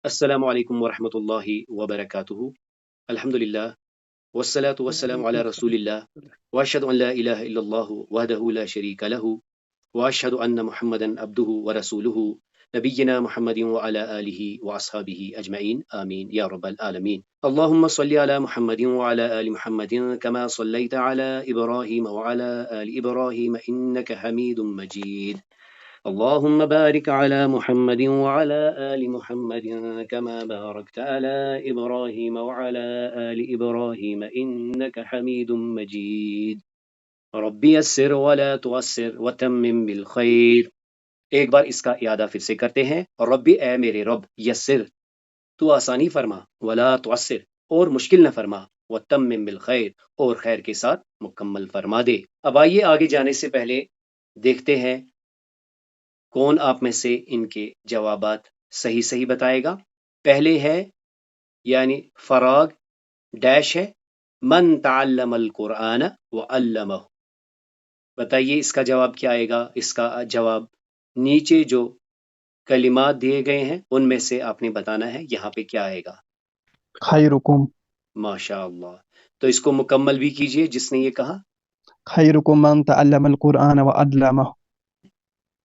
السلام علیکم ورحمۃ اللہ وبرکاتہ۔ الحمد للہ والصلاة والسلام علی رسول اللہ واشهد ان لا الہ الا اللہ وحدہ لا شریک لہ واشهد ان محمدا عبدہ ورسولہ نبینا محمد وعلی آلہ واصحابہ اجمعین آمین یا رب العالمین۔ اللہم صل علی محمد وعلی آل محمد کما صلیت علی ابراہیم وعلی آل ابراہیم انک حمید مجید۔ اللهم بارك على محمد وعلى آل محمد كما باركت على إبراهيم وعلى آل إبراهيم إنك حميد مجيد ربي يسر ولا تعسر وتمم بالخير۔ ایک بار اس کا اعادہ پھر سے کرتے ہیں۔ ربی اے میرے رب، یسر تو آسانی فرما، ولا تعسر اور مشکل نہ فرما، وتمم بالخیر اور خیر کے ساتھ مکمل فرما دے۔ اب آئیے آگے جانے سے پہلے دیکھتے ہیں کون آپ میں سے ان کے جوابات صحیح بتائے گا۔ پہلے ہے یعنی فراغ ڈیش ہے، من تعلم القرآن وعلمہ۔ بتائیے اس کا جواب کیا آئے گا۔ اس کا جواب نیچے جو کلمات دیے گئے ہیں ان میں سے آپ نے بتانا ہے یہاں پہ کیا آئے گا۔ خیرکم ماشاء اللہ، تو اس کو مکمل بھی کیجئے جس نے یہ کہا۔ خیرکم من تعلم القرآن وعلمہ۔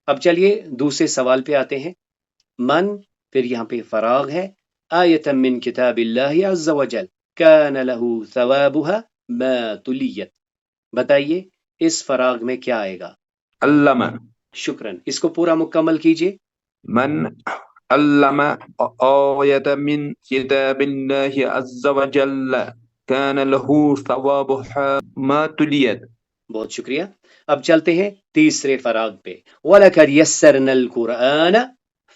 اب چلیے دوسرے سوال پہ آتے ہیں۔ من پھر یہاں پہ فراغ ہے، آیۃ من کتاب اللہ عز وجل کان لہ ثوابها ما تلیت۔ بتائیے اس فراغ میں کیا آئے گا۔ علم شکراً، اس کو پورا مکمل کیجئے۔ من علم آیت من کتاب اللہ عز وجل کان لہ ثوابها ما تلیت۔ بہت شکریہ۔ اب چلتے ہیں تیسرے فراغ پہ۔ وَلَقَدْ يَسَّرْنَا الْقُرْآنَ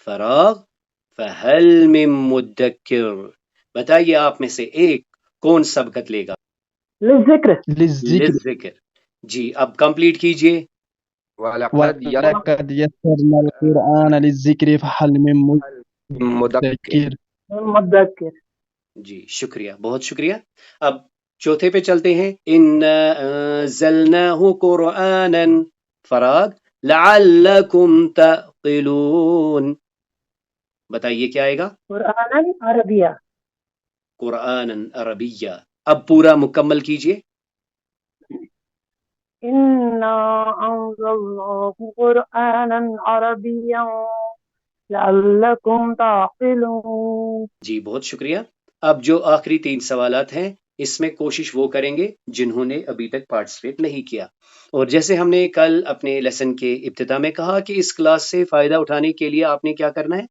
فراغ فَهَلْ مِن مُدَّكِّرٍ۔ بتائیے آپ میں سے ایک کون سبقت لے گا۔ للذکر للذکر، جی اب کمپلیٹ کیجئے۔ وَلَقَدْ يَسَّرْنَا الْقُرْآنَ لِلذِّكْرِ فَهَلْ مِن مُدَّكِّرٍ۔ جی شکریہ، بہت شکریہ۔ اب چوتھے پہ چلتے ہیں۔ اِنَّا أَنزَلْنَاهُ قُرْآنًا فراغ لَعَلَّكُمْ تَعْقِلُونَ۔ بتائیے کیا آئے گا۔ قرآن عربیہ۔ قرآن عربیہ۔ اب پورا مکمل کیجئے۔ اِنَّا أَنزَلْنَاهُ قُرْآنًا عَرَبِيًّا لَعَلَّكُمْ تَعْقِلُونَ۔ جی بہت شکریہ۔ اب جو آخری تین سوالات ہیں اس میں کوشش وہ کریں گے جنہوں نے ابھی تک پارٹیسپیٹ نہیں کیا، اور جیسے ہم نے کل اپنے لیسن کے ابتدا میں کہا کہ اس کلاس سے فائدہ اٹھانے کے لیے آپ نے کیا کرنا ہے،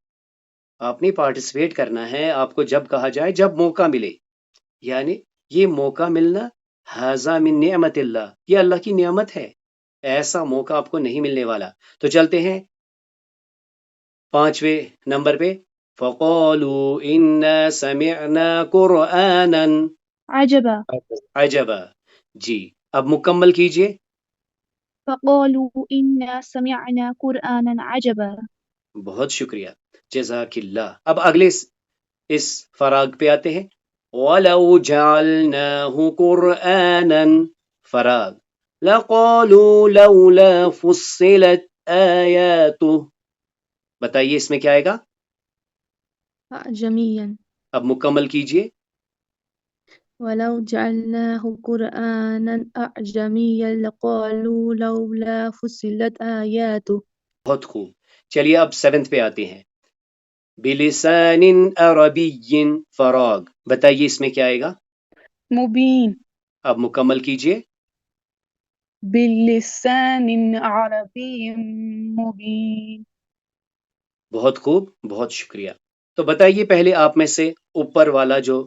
آپ نے پارٹیسپیٹ کرنا ہے۔ آپ کو جب کہا جائے، جب موقع ملے، یعنی یہ موقع ملنا ھذا من نعمت اللہ، یہ اللہ کی نعمت ہے، ایسا موقع آپ کو نہیں ملنے والا۔ تو چلتے ہیں 5ویں نمبر پہ۔ فَقَالُوا إِنَّا سَمِعْنَا قُرْآنًا عجبا عجبا۔ جی اب مکمل کیجئے۔ فقالوا إنا سمعنا قرآنا عجبا۔ بہت شکریہ، جزاک اللہ۔ اب اگلے اس فراغ پہ آتے ہیں۔ وَلَوْ جَعَلْنَاهُ قُرْآنًا فراغ لَقَالُوا لَوْلَا فُصِّلَتْ آيَاتُهُ۔ بتائیے اس میں کیا آئے گا۔ أعجميا۔ اب مکمل کیجئے۔ ولو جعلناه قرآنا أعجميا لقالوا لولا فصلت آياته۔ بہت خوب، چلیے اب 7 پہ آتے ہیں۔ بِلِسَانٍ عَرَبِيٍّ فراغ، بتائیے اس میں کیا آئے گا۔ مبين۔ اب مکمل کیجئے۔ بلسان عربي مبين۔ بہت خوب، بہت شکریہ۔ تو بتائیے پہلے آپ میں سے اوپر والا جو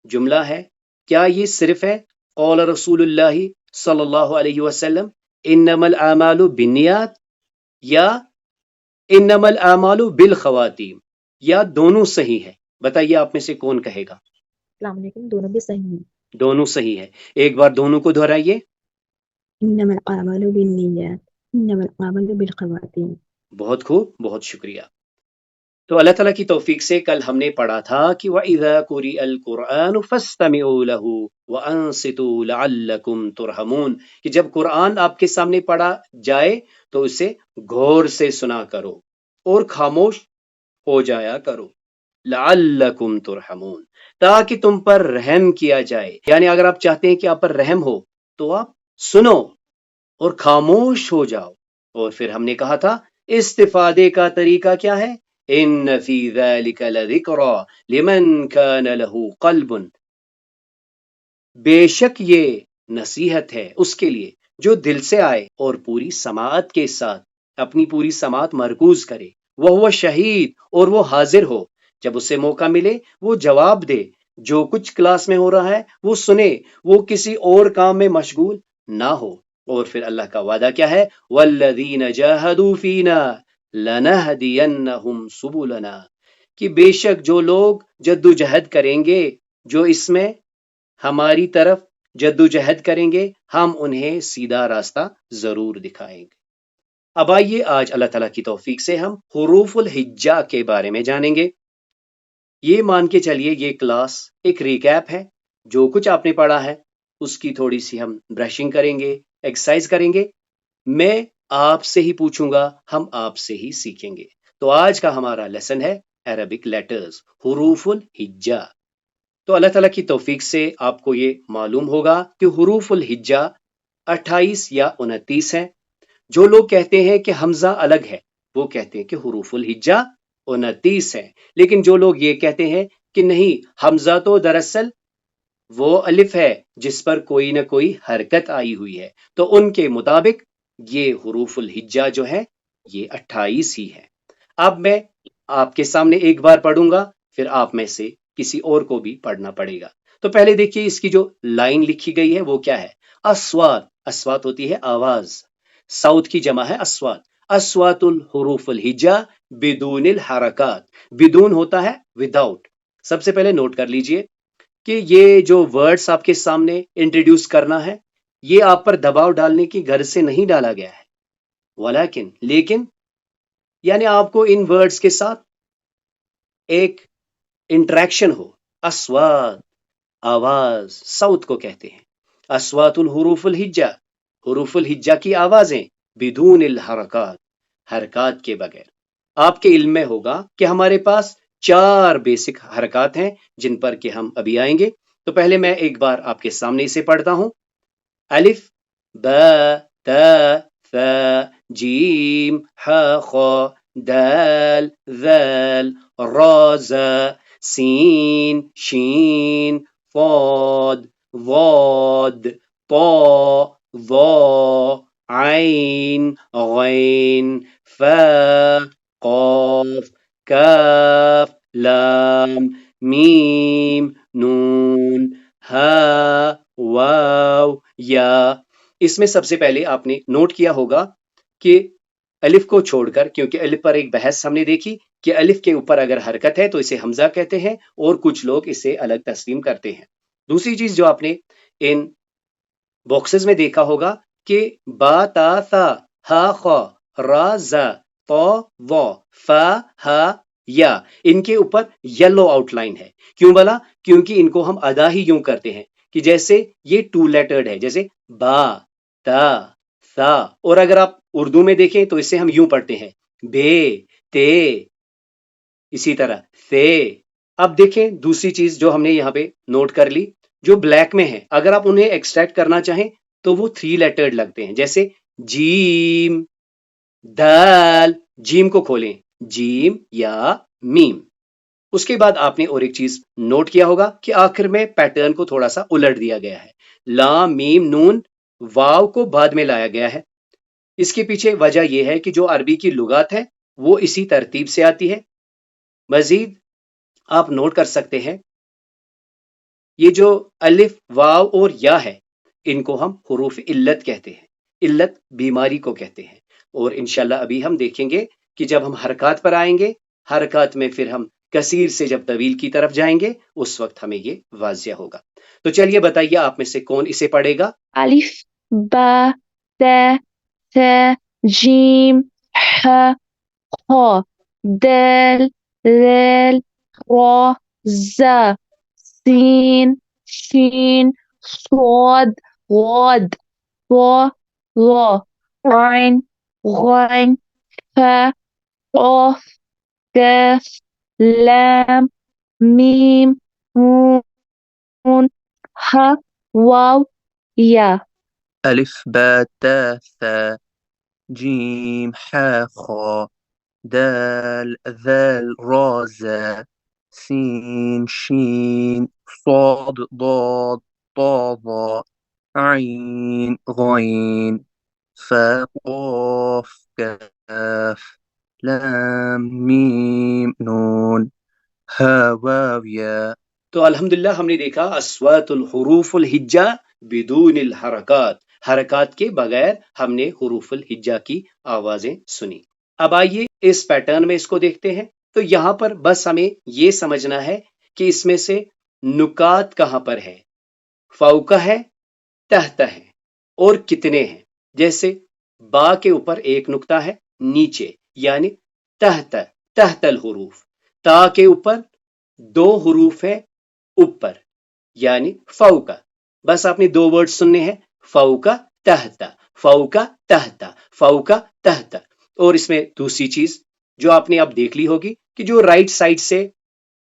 جملہ ہے، کیا یہ صرف ہے قول رسول اللہ صلی اللہ علیہ وسلم انما الاعمال بالنیات، یا انما الاعمال بالخواتیم، یا دونوں صحیح ہے؟ بتائیے آپ میں سے کون کہے گا۔ السلام علیکم، دونوں بھی صحیح ہیں۔ دونوں صحیح ہے۔ ایک بار دونوں کو دہرائیے۔ انما الاعمال بالنیات انما الاعمال بالخواتیم۔ بہت خوب، بہت شکریہ۔ تو اللہ تعالیٰ کی توفیق سے کل ہم نے پڑھا تھا کہ وَإِذَا قُرِئَ الْقُرْآنُ فَاسْتَمِعُوا لَهُ وَأَنصِتُوا لَعَلَّكُمْ تُرْحَمُونَ، کہ جب قرآن آپ کے سامنے پڑھا جائے تو اسے غور سے سنا کرو اور خاموش ہو جایا کرو۔ لعلکم ترحمون، تاکہ تم پر رحم کیا جائے. یعنی اگر آپ چاہتے ہیں کہ آپ پر رحم ہو تو آپ سنو اور خاموش ہو جاؤ. اور پھر ہم نے کہا تھا استفادے کا طریقہ کیا ہے؟ ان فی ذلک لذکری لمن کان لہ قلب، بے شک یہ نصیحت ہے اس کے لیے جو دل سے آئے اور پوری سماعت کے ساتھ اپنی پوری سماعت مرکوز کرے. وہ شہید اور وہ حاضر ہو، جب اسے موقع ملے وہ جواب دے، جو کچھ کلاس میں ہو رہا ہے وہ سنے، وہ کسی اور کام میں مشغول نہ ہو. اور پھر اللہ کا وعدہ کیا ہے؟ والذین جاہدوا فینا لنہدینہم سبلنا، کہ بے شک جو لوگ جدوجہد کریں گے، جو اس میں ہماری طرف جدوجہد کریں گے، ہم انہیں سیدھا راستہ ضرور دکھائیں گے. اب آئیے آج اللہ تعالیٰ کی توفیق سے ہم حروف الہجا کے بارے میں جانیں گے. یہ مان کے چلیے یہ کلاس ایک ریکیپ ہے، جو کچھ آپ نے پڑھا ہے اس کی تھوڑی سی ہم برشنگ کریں گے، ایکسرسائز کریں گے. میں آپ سے ہی پوچھوں گا، ہم آپ سے ہی سیکھیں گے. تو آج کا ہمارا لیسن ہے عربک لیٹرز، حروف الہجا. تو اللہ تعالیٰ کی توفیق سے آپ کو یہ معلوم ہوگا کہ حروف الہجا 28 یا 29 ہیں. جو لوگ کہتے ہیں کہ حمزہ الگ ہے وہ کہتے ہیں کہ حروف الہجا 29 ہیں، لیکن جو لوگ یہ کہتے ہیں کہ نہیں حمزہ تو دراصل وہ الف ہے جس پر کوئی نہ کوئی حرکت آئی ہوئی ہے، تو ان کے مطابق یہ حروف الہجا جو ہے یہ 28 ہی ہے. اب میں آپ کے سامنے ایک بار پڑھوں گا، پھر آپ میں سے کسی اور کو بھی پڑھنا پڑے گا. تو پہلے دیکھیے اس کی جو لائن لکھی گئی ہے وہ کیا ہے؟ اصوات، اصوات ہوتی ہے آواز، صوت کی جمع ہے اصوات. اصوات الحروف الہجا بدون الحرکات، بدون ہوتا ہے وداؤٹ. سب سے پہلے نوٹ کر لیجئے کہ یہ جو ورڈز آپ کے سامنے انٹروڈیوس کرنا ہے یہ آپ پر دباؤ ڈالنے کی غرض سے نہیں ڈالا گیا ہے، ولیکن لیکن یعنی آپ کو ان ورڈز کے ساتھ ایک انٹریکشن ہو. اصوات آواز، صوت کو کہتے ہیں. اصوات الحروف الہجا، حروف الہجا کی آوازیں، بدون الحرکات، حرکات کے بغیر. آپ کے علم میں ہوگا کہ ہمارے پاس 4 بیسک حرکات ہیں جن پر کہ ہم ابھی آئیں گے. تو پہلے میں ایک بار آپ کے سامنے اسے پڑھتا ہوں. الف با تا ثا جیم ح خ دال ذال را زا سین شین صاد ضاد طا ظا عین غین فا قاف کاف لام میم نون ہا واو یا. اس میں سب سے پہلے آپ نے نوٹ کیا ہوگا کہ الف کو چھوڑ کر، کیونکہ الف پر ایک بحث ہم نے دیکھی کہ الف کے اوپر اگر حرکت ہے تو اسے حمزہ کہتے ہیں اور کچھ لوگ اسے الگ تسلیم کرتے ہیں. دوسری چیز جو آپ نے ان باکسز میں دیکھا ہوگا کہ با تا ثا ہا خا را زا طا وا فا ہا یا، ان کے اوپر یلو آؤٹ لائن ہے. کیوں بلا؟ کیونکہ ان کو ہم ادا ہی یوں کرتے ہیں کہ جیسے یہ 2 لیٹرڈ ہے، جیسے با تا ثا. اور اگر آپ اردو میں دیکھیں تو اسے ہم یوں پڑھتے ہیں بے تے، اسی طرح سے. اب دیکھیں دوسری چیز جو ہم نے یہاں پہ نوٹ کر لی، جو بلیک میں ہے اگر آپ انہیں ایکسٹریکٹ کرنا چاہیں تو وہ 3 لیٹرڈ لگتے ہیں، جیسے جیم دال. جیم کو کھولیں جیم یا میم. اس کے بعد آپ نے اور ایک چیز نوٹ کیا ہوگا کہ آخر میں پیٹرن کو تھوڑا سا الٹ دیا گیا ہے. لام میم نون واو کو بعد میں لایا گیا ہے. اس کے پیچھے وجہ یہ ہے کہ جو عربی کی لغات ہے وہ اسی ترتیب سے آتی ہے. مزید آپ نوٹ کر سکتے ہیں یہ جو الف واو اور یا ہے ان کو ہم حروف علت کہتے ہیں. علت بیماری کو کہتے ہیں. اور انشاءاللہ ابھی ہم دیکھیں گے کہ جب ہم حرکات پر آئیں گے، حرکات میں پھر ہم کثیر سے جب طویل کی طرف جائیں گے اس وقت ہمیں یہ واضح ہوگا. تو چلیے بتائیے آپ میں سے کون اسے پڑھے گا؟ الف با تا ثا جیم ح خا دال ذال را زا سین شین صاد غاد طا ظا عین غین فا قاف کاف لام میم نون ح واو یا ألف باء تاء ثاء جيم حاء خاء دال ذال را زا سين شين صاد ضاد طا ظا عين غين فا قاف كاف لام ميم نون ها واو یا. تو الحمدللہ ہم نے دیکھا اصوات الحروف الہجا بدون الحرکات، حرکات کے بغیر ہم نے حروف الہجا کی آوازیں سنی۔ اب آئیے اس پیٹرن میں اس کو دیکھتے ہیں۔ تو یہاں پر بس ہمیں یہ سمجھنا ہے کہ اس میں سے نکات کہاں پر ہے، فوقہ ہے، تحت ہے، اور کتنے ہیں۔ جیسے با کے اوپر ایک نقطہ ہے نیچے، یعنی تحت، تحت الحروف۔ تا کے اوپر دو حروف ہے اوپر، یعنی فوقہ۔ بس آپ نے دو ورڈ سننے ہیں، فوقہ تحت، فوقہ تحت، فوقہ تحت۔ اور اس میں دوسری چیز جو آپ نے اب دیکھ لی ہوگی کہ جو رائٹ سائڈ سے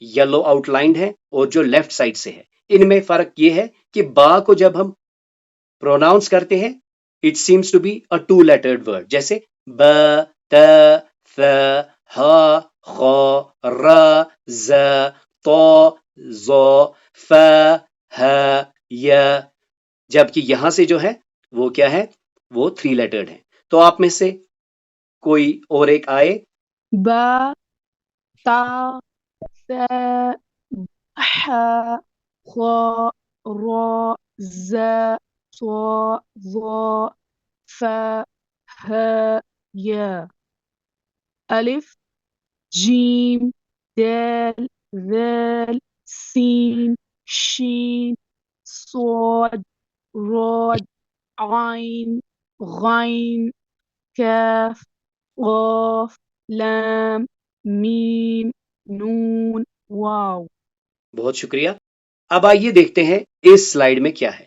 یلو آؤٹ لائنڈ ہے اور جو لیفٹ سائڈ سے ہے، ان میں فرق یہ ہے کہ با کو جب ہم پروناؤنس کرتے ہیں it seems to be a two lettered word, جیسے ب ت ث ح خ ر ز ط ظ ف ہ ی، جبکہ یہاں سے جو ہے وہ کیا ہے، وہ 3 لیٹرڈ ہے۔ تو آپ میں سے کوئی اور ایک آئے۔ با تا ث ح خ ر ز ص ظ ف ه ي ألف جيم دال ذال سين شين صاد راد عين غين كاف قاف لام میم نون واو۔ بہت شکریہ۔ اب آئیے دیکھتے ہیں اس سلائیڈ میں کیا ہے۔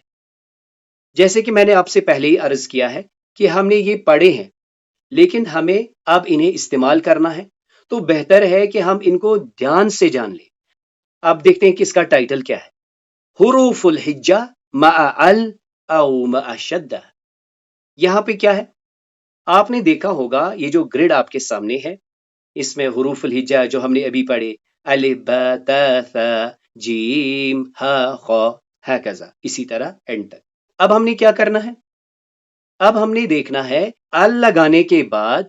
جیسے کہ میں نے آپ سے پہلے ہی عرض کیا ہے کہ ہم نے یہ پڑھے ہیں، لیکن ہمیں اب انہیں استعمال کرنا ہے، تو بہتر ہے کہ ہم ان کو دھیان سے جان لیں۔ اب دیکھتے ہیں کہ اس کا ٹائٹل کیا ہے، حروف الحجہ مع ال او مع شدہ۔ یہاں پہ کیا ہے، آپ نے دیکھا ہوگا یہ جو گریڈ آپ کے سامنے ہے، اس میں حروف الحجہ جو ہم نے ابھی پڑھے الف با تا ثا جیم ہا خا ہکذا، اسی طرح اینڈ تک۔ اب ہم نے کیا کرنا ہے، اب ہم نے دیکھنا ہے ال لگانے کے بعد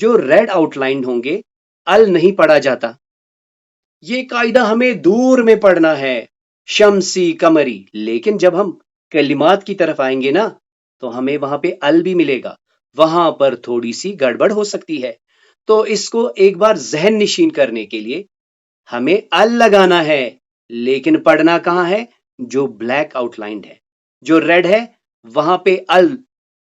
جو ریڈ آؤٹ لائن ہوں گے ال نہیں پڑھا جاتا، یہ قاعدہ ہمیں دور میں پڑھنا ہے، شمسی قمری، لیکن جب ہم کلمات کی طرف آئیں گے نا تو ہمیں وہاں پہ ال بھی ملے گا، وہاں پر تھوڑی سی گڑبڑ ہو سکتی ہے۔ تو اس کو ایک بار ذہن نشین کرنے کے لیے ہمیں ال لگانا ہے، لیکن پڑھنا کہاں ہے، جو بلیک آؤٹ لائنڈ ہے، جو ریڈ ہے وہاں پہ ال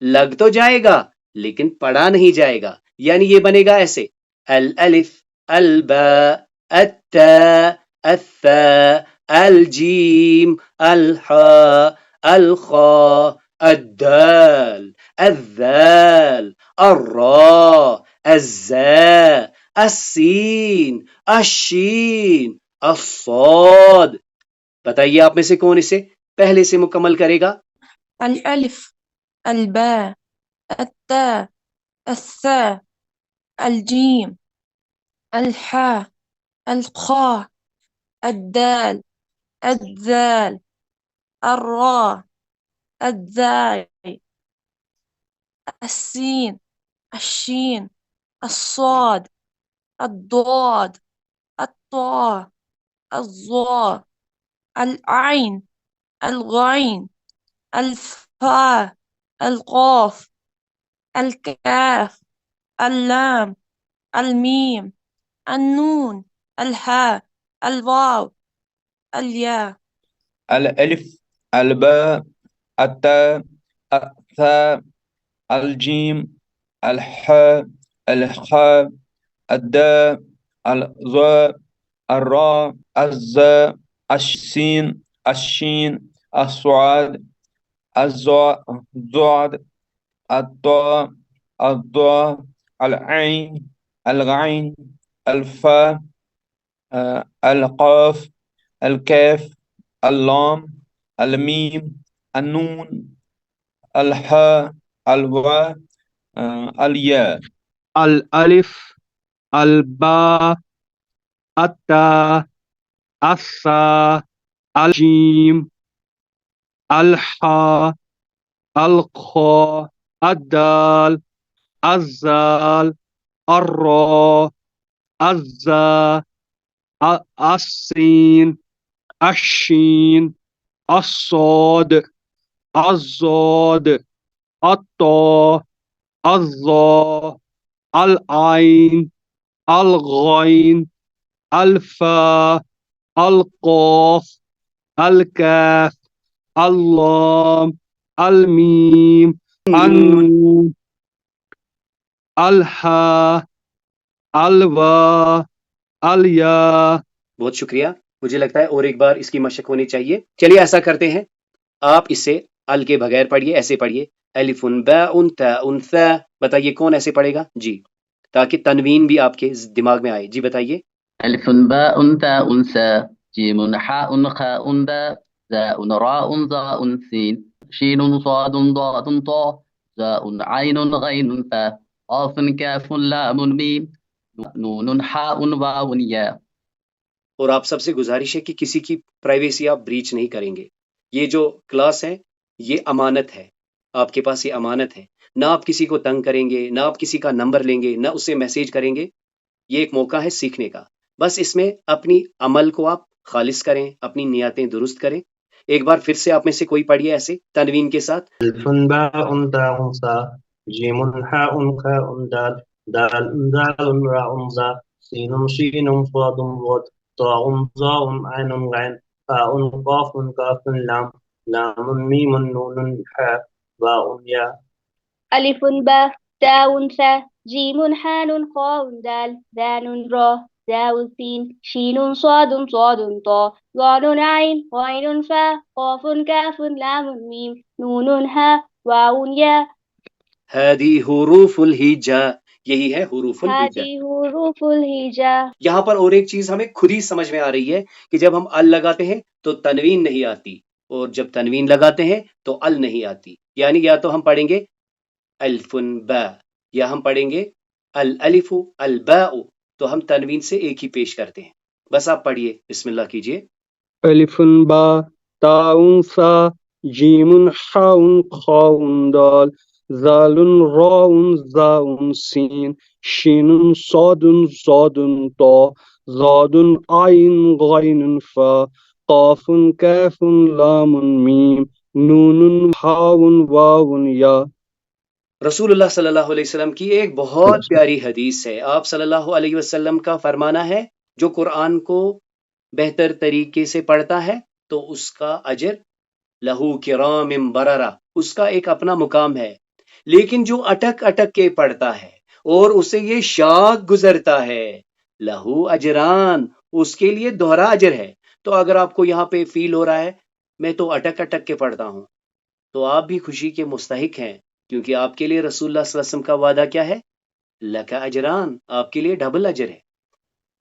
لگ تو جائے گا لیکن پڑھا نہیں جائے گا، یعنی یہ بنے گا ایسے الالف الباء التاء الثاء الجیم الحاء الخاء الدال الذال الراء الزاء السین الشین الصاد۔ بتائیے آپ میں سے کون اسے پہلے سے مکمل کرے گا؟ الألف الباء التاء الثاء الجيم الحاء الخاء الدال الذال الراء الزاي السين الشين الصاد الضاد الطاء الظاء العين الغين الفاء القاف الكاف اللام الميم النون الهاء الواو الياء الألف الباء التاء الثاء الجيم الحاء الخاء الداء الظاء الراء الزاء السين الشين الصاد الضاد الطاء الضاء العين الغين الفاء القاف الكاف اللام الميم النون الحاء الواو الياء. الألف الباء التاء الثاء الجيم الحاء الخاء الدال الزال الراء الزاء السين الشين الصاد الضاد الطاء الظاء العين الغين الفاء القاف الكاف اللام الميم النون الها الوا اليا. بہت شکریہ. مجھے لگتا ہے اور ایک بار اس کی مشق ہونی چاہیے. چلیے ایسا کرتے ہیں, آپ اسے ال کے بغیر پڑھیے, ایسے پڑھیے الف باء تاء ثاء. بتائیے کون ایسے پڑھے گا جی, تاکہ تنوین بھی آپ کے دماغ میں آئے. جی بتائیے. ألف باء تاء ثاء جيم حاء خاء باء زاء راء ظاء سين شين صاد ضاد طاء زاء عين غين فاء قاف كاف لام ميم نون حاء واو ياء. اور آپ سب سے گزارش ہے کہ کسی کی پرائیویسی آپ بریچ نہیں کریں گے. یہ جو کلاس ہے یہ امانت ہے, آپ کے پاس یہ امانت ہے. نہ آپ کسی کو تنگ کریں گے, نہ آپ کسی کا نمبر لیں گے, نہ اسے میسیج کریں گے. یہ ایک موقع ہے سیکھنے کا. بس اس میں اپنی عمل کو آپ خالص کریں, اپنی نیتیں درست کریں. ایک بار پھر سے آپ میں سے کوئی پڑھیے ایسے تنوین کے ساتھ. الف باء تاء ثاء جيم حاء خاء دال دال ذال راء ظاء سين شين صاد ضاد طاء ظاء عين غين فاء قاف كاف لام لام ميم نون حاء واو ياء. ألف باء تاء ثاء جيم حاء خاء دال ذال راء ذاء سين شين صاد صاد طاء ضاد عين غين فاء قاف كاف لام ميم نون هاء واو ياء. هذه حروف الہجا, یہی ہے حروف الہجا. هذه حروف الهجا. یہاں پر اور ایک چیز ہمیں خود ہی سمجھ میں آ رہی ہے کہ جب ہم ال لگاتے ہیں تو تنوین نہیں آتی, اور جب تنوین لگاتے ہیں تو ال نہیں آتی. یعنی یا تو ہم پڑھیں گے الف باء, یا ہم پڑھیں گے الالف الباء, تو ہم تنوین سے ایک ہی پیش کرتے ہیں. بس آپ پڑھیے, بسم اللہ کیجئے. الف باء تاء ثاء جيم حاء خاء دال ذال راء ظاء سين شين صاد صاد طاء ضاد عين غين فاء قاف كاف لام ميم نون حاء واو ياء. رسول اللہ صلی اللہ علیہ وسلم کی ایک بہت پیاری حدیث ہے. آپ صلی اللہ علیہ وسلم کا فرمانا ہے جو قرآن کو بہتر طریقے سے پڑھتا ہے تو اس کا اجر لہو کرام بررہ, اس کا ایک اپنا مقام ہے. لیکن جو اٹک اٹک کے پڑھتا ہے اور اسے یہ شاق گزرتا ہے, لہو اجران, اس کے لیے دوہرا اجر ہے. تو اگر آپ کو یہاں پہ فیل ہو رہا ہے میں تو اٹک اٹک کے پڑھتا ہوں, تو آپ بھی خوشی کے مستحق ہیں, کیونکہ آپ کے لیے رسول اللہ صلی اللہ علیہ وسلم کا وعدہ کیا ہے, لکا اجران, آپ کے لیے ڈبل اجر ہے.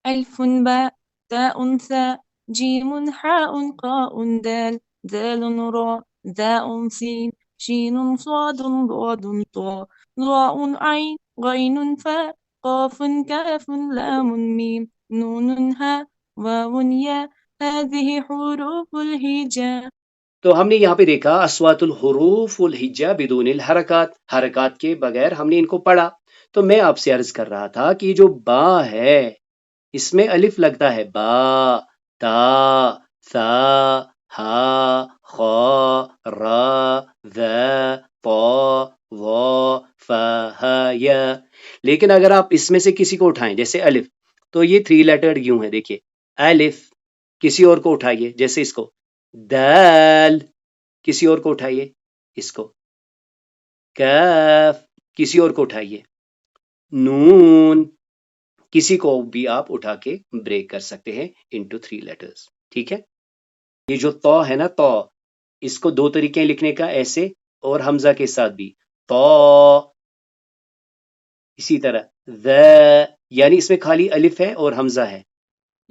ألف باء تاء ثاء جيم حاء خاء دال ذال راء ذاء سين شين صاد ضاد طاء ضاء عين غين فاء قاف كاف لام ميم نون هاء واو ياء. هذه حروف الهجاء. تو ہم نے یہاں پہ دیکھا اصوات الحروف الہجا بدون الحرکات, حرکات کے بغیر ہم نے ان کو پڑھا. تو میں آپ سے عرض کر رہا تھا کہ یہ جو با ہے اس میں الف لگتا ہے, با تا ثا ہا خا را ذا طا وا فا ہا یا. لیکن اگر آپ اس میں سے کسی کو اٹھائیں جیسے الف, تو یہ 3 لیٹرڈ یوں ہے. دیکھیے الف, کسی اور کو اٹھائیے جیسے اس کو دال, کسی اور کو اٹھائیے اس کو کاف, کسی اور کو اٹھائیے نون, کسی کو بھی آپ اٹھا کے بریک کر سکتے ہیں انٹو 3 لیٹرز. ٹھیک ہے. یہ جو تو ہے نا, تو اس کو 2 طریقے لکھنے کا, ایسے اور حمزہ کے ساتھ بھی, تو اسی طرح ذا, یعنی اس میں خالی الف ہے اور حمزہ ہے.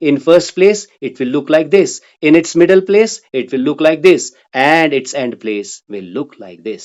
in first place it will look like this, in its middle place it will look like this, and its end place will look like this,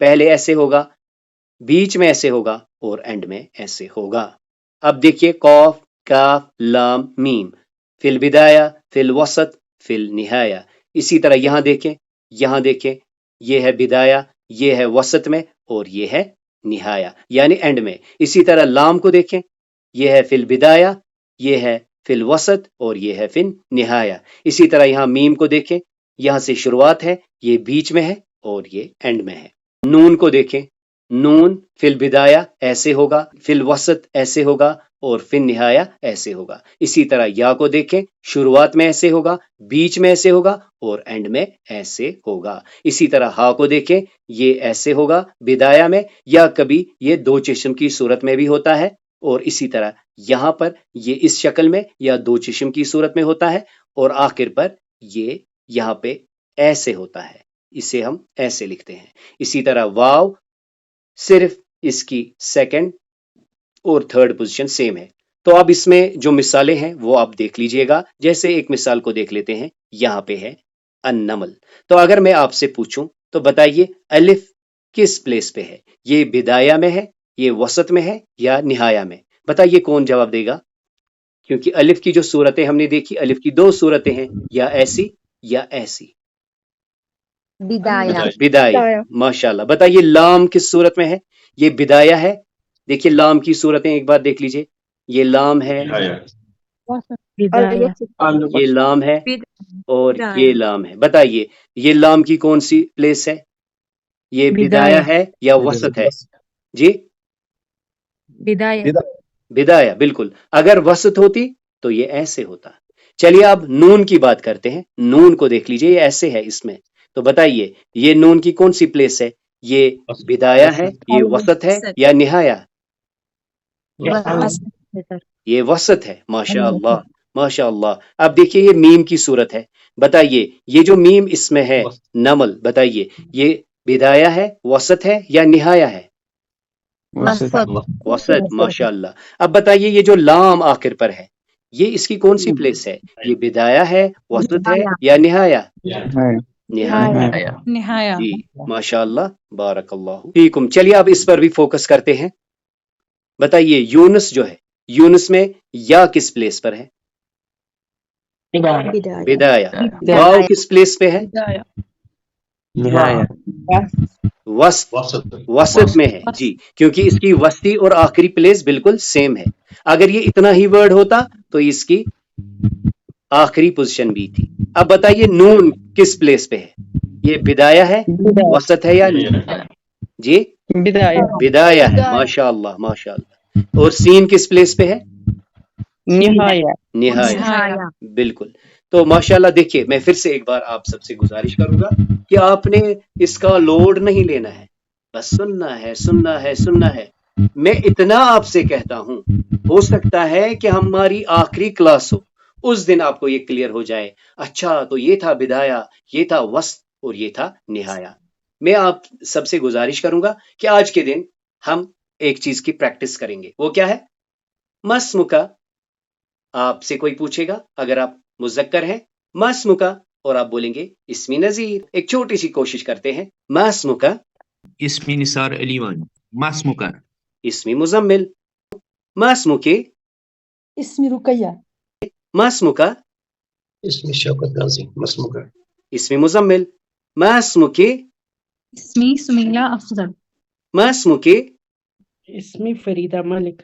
پہلے ایسے ہوگا، بیچ میں ایسے ہوگا اور اینڈ میں ایسے ہوگا. اب دیکھیے قاف کاف لام میم، فی البدایہ فی الوسط فی النہایہ. اسی طرح یہاں دیکھیں یہ ہے بدایہ، یہ ہے وسط میں اور یہ ہے نہایہ یعنی اینڈ میں. اسی طرح لام کو دیکھیں، یہ ہے فی البدایہ، یہ ہے فی الوسط اور یہ ہے فی النہایہ. اسی طرح یہاں میم کو دیکھیں، یہاں سے شروعات ہے، یہ بیچ میں ہے اور یہ اینڈ میں ہے. نون کو دیکھیں، نون فی البدایہ ایسے ہوگا، فی الوسط ایسے ہوگا اور فی النہایہ ایسے ہوگا. اسی طرح یا کو دیکھیں، شروعات میں ایسے ہوگا، بیچ میں ایسے ہوگا اور اینڈ میں ایسے ہوگا. اسی طرح ہا کو دیکھیں، یہ ایسے ہوگا بدایہ میں، یا کبھی یہ دو چشم کی صورت میں بھی ہوتا ہے، اور اسی طرح یہاں پر یہ اس شکل میں یا دو چشم کی صورت میں ہوتا ہے، اور آخر پر یہ یہاں پہ ایسے ہوتا ہے، اسے ہم ایسے لکھتے ہیں. اسی طرح واو صرف اس کی سیکنڈ اور تھرڈ پوزیشن سیم ہے. تو اب اس میں جو مثالیں ہیں وہ آپ دیکھ لیجئے گا. جیسے ایک مثال کو دیکھ لیتے ہیں، یہاں پہ ہے النمل. تو اگر میں آپ سے پوچھوں تو بتائیے الف کس پلیس پہ ہے؟ یہ بدایہ میں ہے، یہ وسط میں ہے یا نہایہ میں؟ بتائیے کون جواب دے گا؟ کیونکہ الف کی جو صورتیں ہم نے دیکھی، الف کی دو صورتیں ہیں، یا ایسی یا ایسی. بدایہ. ماشاءاللہ. بتائیے لام کس صورت میں ہے؟ یہ بدایہ ہے. دیکھیے لام کی صورتیں ایک بار دیکھ لیجئے، یہ لام ہے، یہ لام ہے اور یہ لام ہے. بتائیے یہ لام کی کون سی پلیس ہے؟ یہ بدایہ ہے یا وسط ہے؟ جی بدایہ. بالکل. اگر وسط ہوتی تو یہ ایسے ہوتا. چلیے اب نون کی بات کرتے ہیں. نون کو دیکھ لیجئے، یہ ایسے ہے اس میں. تو بتائیے یہ نون کی کون سی پلیس ہے؟ یہ بدایہ ہے، یہ وسط ہے یا نہایہ؟ یہ وسط ہے. ماشاء اللہ ماشاء اللہ. اب دیکھیے یہ میم کی صورت ہے. بتائیے یہ جو میم اس میں ہے نمل، بتائیے یہ بدایہ ہے، وسط ہے یا نہایہ ہے؟ وسط. ماشاء اللہ. اب بتائیے یہ جو لام آخر پر ہے، یہ اس کی کون سی پلیس ہے؟ یہ بدایہ ہے، وسط ہے یا نہایہ؟ نہایہ. جی ماشاء اللہ، بارک اللہ فیکم. چلیے اب اس پر بھی فوکس کرتے ہیں. بتائیے یونس جو ہے، یونس میں یا کس پلیس پر ہے؟ بدایہ. واو کس پلیس پہ ہے؟ وسط میں ہے. جی کیونکہ اس کی وسطی اور آخری پلیس بالکل سیم ہے. اگر یہ اتنا ہی ورڈ ہوتا تو اس کی آخری پوزیشن بھی تھی. اب بتائیے نون کس پلیس پہ ہے؟ یہ بدایہ ہے، وسط ہے یا جی بدایہ ہے. ماشاء اللہ ماشاء اللہ. اور سین کس پلیس پہ ہے؟ نہایہ. بالکل. تو ماشاءاللہ دیکھیے میں پھر سے ایک بار آپ سب سے گزارش کروں گا کہ آپ نے اس کا لوڈ نہیں لینا ہے، بس سننا ہے سننا ہے سننا ہے. میں اتنا آپ سے کہتا ہوں، ہو سکتا ہے کہ ہماری آخری کلاس ہو، اس دن آپ کو یہ کلیئر ہو جائے، اچھا تو یہ تھا بدایہ، یہ تھا وسط اور یہ تھا نہایہ. میں آپ سب سے گزارش کروں گا کہ آج کے دن ہم ایک چیز کی پریکٹس کریں گے. وہ کیا ہے؟ مسمکا. آپ سے کوئی پوچھے گا، اگر آپ مذکر ہیں مسمکا اور آپ بولیں گے اسمی نذیر. ایک چھوٹی سی کوشش کرتے ہیں. مسمکا. اسمی نثار علی وانی. مسمکا. اسمی مزمل. مسمکی. اسمی رقیہ. مسمکا. اسمی شوکت غازی. مسمکا. اسمی مزمل. مسمکی. اسمی سمیلہ افضل. مسمکی. اسمی فریدہ ملک.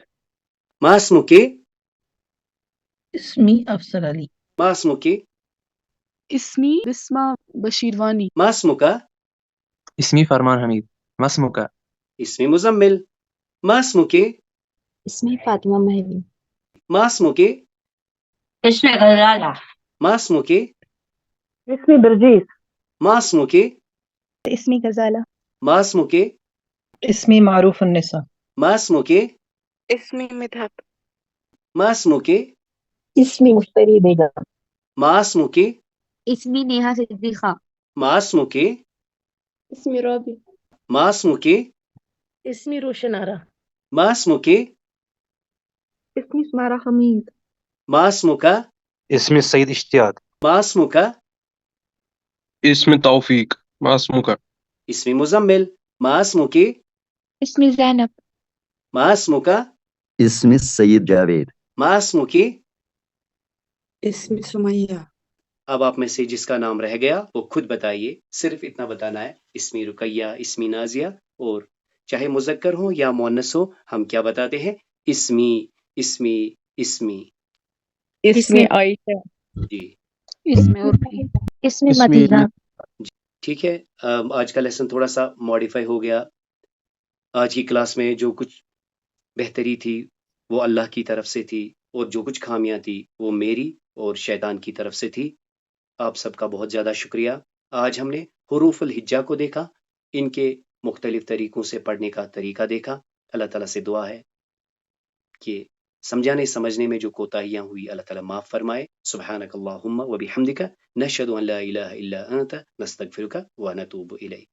مسمکی. اسمی افسر علی. مسمکی. اسمی بسمہ بشیر وانی. مسمکا. اسمی فرمان حمید. مسمکا. اسمی مزمل. مسمکی. اسمی فاطمہ مہدی. مسمکی. اسمی غزالہ. مسمکی. اسمی برجیس. مسمکی. اسمی غزالہ. مسمکی. اسمی معروف النساء. مسمکی. اسمی مدحت. مسمکی. اسمی مشتری بیگم. مسمکی. اسمی نیہا صدیقہ. مسمکی. اسمی رابی. مسمکی. اسمی روشن آرا. مسمکی. اسمی سمارہ حمید. مسمکا. اسم سعید اشتیاق. مسمکا. اسم توفیق. مسمکا. اسمی مزمل. ما اسمك؟ اسمي زينب. ما اسمك؟ اسمي السيد جاوید. ما اسمك؟ اسمي سمية. اب آپ میں سے جس کا نام رہ گیا وہ خود بتائیے، صرف اتنا بتانا ہے، اسمی رقیہ، اسمی نازیہ، اور چاہے مذکر ہو یا مؤنث ہو ہم کیا بتاتے ہیں؟ اسمی اسمی اسمی. اسمي عائشة. جی اسمي عرفي. اسمي مدينة. ٹھیک ہے. آج کا لیسن تھوڑا سا ماڈیفائی ہو گیا. آج کی کلاس میں جو کچھ بہتری تھی وہ اللہ کی طرف سے تھی، اور جو کچھ خامیاں تھی وہ میری اور شیطان کی طرف سے تھی. آپ سب کا بہت زیادہ شکریہ. آج ہم نے حروف الہجا کو دیکھا، ان کے مختلف طریقوں سے پڑھنے کا طریقہ دیکھا. اللہ تعالیٰ سے دعا ہے کہ سمجھانے سمجھنے میں جو کوتاہیاں ہوئی اللہ تعالیٰ معاف فرمائے. سبحانک اللہم و بحمدک نشہد ان لا الہ الا انت نستغفرک و نتوب الیک.